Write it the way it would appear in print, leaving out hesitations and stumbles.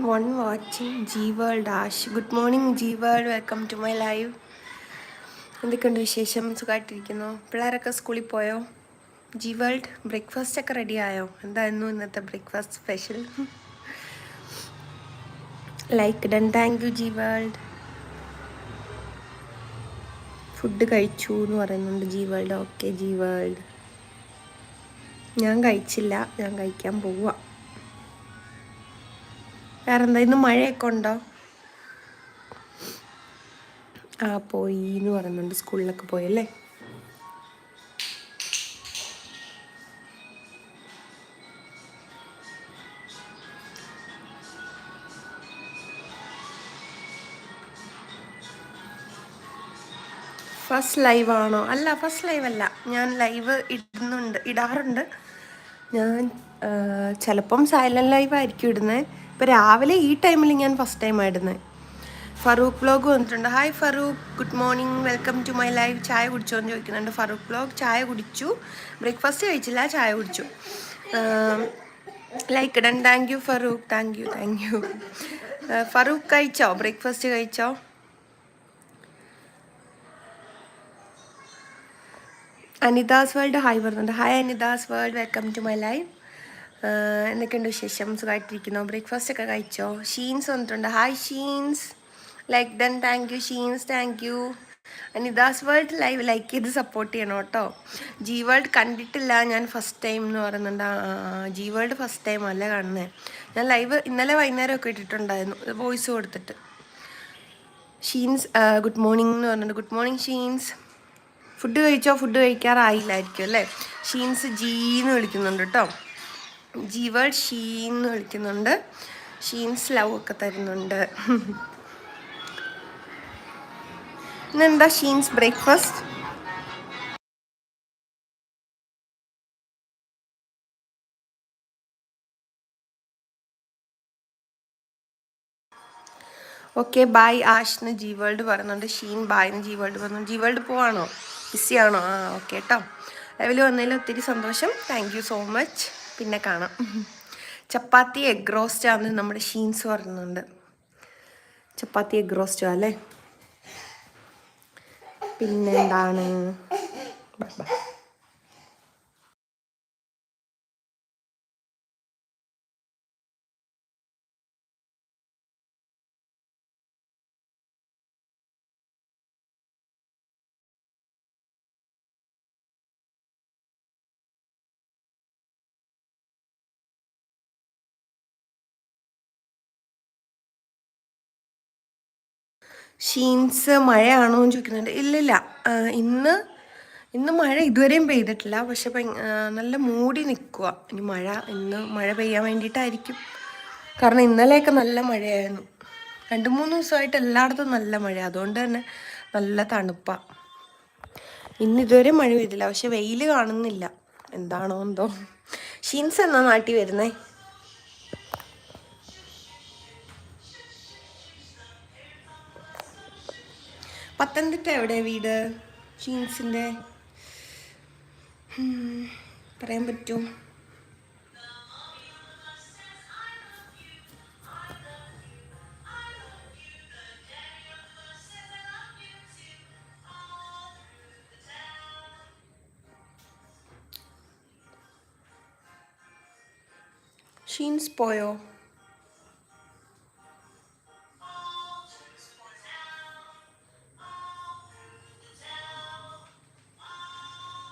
One watching G World Ash. Good morning, G World. Welcome to my live. എന്തൊക്കെയുണ്ട് വിശേഷം? സുഖമായിട്ടിരിക്കുന്നു. പിള്ളേരൊക്കെ സ്കൂളിൽ പോയോ? ജി വേൾഡ് ബ്രേക്ക്ഫാസ്റ്റ് ഒക്കെ റെഡി ആയോ? എന്തായിരുന്നു ഇന്നത്തെ breakfast special? Like done. Thank U G world. Food കഴിച്ചു എന്ന് പറയുന്നുണ്ട് G world. Okay G world. ഞാൻ കഴിച്ചില്ല, ഞാൻ കഴിക്കാൻ പോവുക. വേറെന്താ, ഇന്ന് മഴയൊക്കെ ഉണ്ടോ? ആ പോയി എന്ന് പറയുന്നുണ്ട്, സ്കൂളിലൊക്കെ പോയല്ലേ. ഫസ്റ്റ് ലൈവ് ആണോ? അല്ല, ഫസ്റ്റ് ലൈവ് അല്ല. ഞാൻ ലൈവ് ഇടാറുണ്ട്. ഞാൻ ചിലപ്പം സൈലൻറ്റ് ലൈവ് ആയിരിക്കും ഇടുന്നത്. ഇപ്പോൾ രാവിലെ ഈ ടൈമിൽ ഞാൻ ഫസ്റ്റ് ടൈമാണ് ഇടുന്നത്. ഫറൂഖ് വ്ലോഗ് വന്നിട്ടുണ്ട്. Hi Farooq, good morning, welcome to my live. ചായ കുടിച്ചോ എന്ന് ചോദിക്കുന്നുണ്ട് ഫറൂഖ് വ്ലോഗ്. ചായ കുടിച്ചു, ബ്രേക്ക്ഫാസ്റ്റ് കഴിച്ചില്ല, ചായ കുടിച്ചു. ലൈക്ക് ഇടൻ. Thank you Farooq, thank you. Farooq കഴിച്ചോ? ബ്രേക്ക്ഫാസ്റ്റ് കഴിച്ചോ? അനിതാസ് വേൾഡ് ഹായ് പറയുന്നുണ്ട്. Hi Anita's world, welcome to my live. എന്തൊക്കെയുണ്ട് വിശേഷം? സുഖമായിട്ടിരിക്കുന്നു. ബ്രേക്ക്ഫാസ്റ്റ് ഒക്കെ കഴിച്ചോ? ഷീൻസ് വന്നിട്ടുണ്ട്. Hi Sheens, like done. Thank you Sheens, thank you. Anita's world live like ചെയ്ത് സപ്പോർട്ട് ചെയ്യണം കേട്ടോ. ജി വേൾഡ് കണ്ടിട്ടില്ല, ഞാൻ ഫസ്റ്റ് ടൈം എന്ന് പറയുന്നുണ്ട്. ജി വേൾഡ് ഫസ്റ്റ് ടൈം അല്ലേ കാണുന്നത്. ഞാൻ ലൈവ് ഇന്നലെ വൈകുന്നേരം ഒക്കെ ഇട്ടിട്ടുണ്ടായിരുന്നു, വോയിസ് കൊടുത്തിട്ട്. ഷീൻസ് ഗുഡ് മോർണിംഗ് എന്ന് പറഞ്ഞിട്ടുണ്ട്. Good morning Sheens. ഫുഡ് കഴിച്ചോ? ഫുഡ് കഴിക്കാറായില്ലായിരിക്കും അല്ലേ. ഷീൻസ് ജീന്ന് വിളിക്കുന്നുണ്ട് കേട്ടോ. ജി വേൾഡ് ഷീന്ന് വിളിക്കുന്നുണ്ട്. ഷീൻസ് ലവ് ഒക്കെ തരുന്നുണ്ട്. ഇന്നെന്താ ഷീൻസ് ബ്രേക്ക്ഫാസ്റ്റ്? ഓക്കെ ബായ് ആഷ് എന്ന് ജി വേൾഡ് പറയുന്നുണ്ട്. ഷീൻ ബായ് എന്ന് ജി വേൾഡ് പറയുന്നു. ജി വേൾഡ് പോവാണോ? ബിസി ആണോ? ഓക്കെ കേട്ടോ. ലൈവിൽ വന്നതിൽ ഒത്തിരി സന്തോഷം. Thank you so much. പിന്നെ കാണാം. ചപ്പാത്തി എഗ് റോസ്റ്റ് ആണ് നമ്മുടെ ഷീൻസ് പറയുന്നുണ്ട്. ചപ്പാത്തി എഗ് റോസ്റ്റോ അല്ലേ? പിന്നെന്താണ്? ഷീൻസ് മഴയാണോ എന്ന് ചോദിക്കുന്നുണ്ട്. ഇല്ലില്ല, ഇന്ന് ഇന്ന് മഴ ഇതുവരെയും പെയ്തിട്ടില്ല. പക്ഷെ നല്ല മൂടി നിൽക്കുക. ഇന്ന് മഴ പെയ്യാൻ വേണ്ടിയിട്ടായിരിക്കും. കാരണം ഇന്നലെയൊക്കെ നല്ല മഴയായിരുന്നു. 2-3 ദിവസമായിട്ട് എല്ലായിടത്തും നല്ല മഴ, അതുകൊണ്ട് തന്നെ നല്ല തണുപ്പാണ്. ഇന്ന് ഇതുവരെ മഴ പെയ്തില്ല, പക്ഷെ വെയിൽ കാണുന്നില്ല. എന്താണോ എന്തോ. ഷീൻസ് എന്നാ നാട്ടിൽ വരുന്നേ? പത്തനംതിട്ട എവിടെ വീട് ഷീൻസിൻ്റെ? പറയാൻ പറ്റുമോ? ഷീൻസ് പോയോ?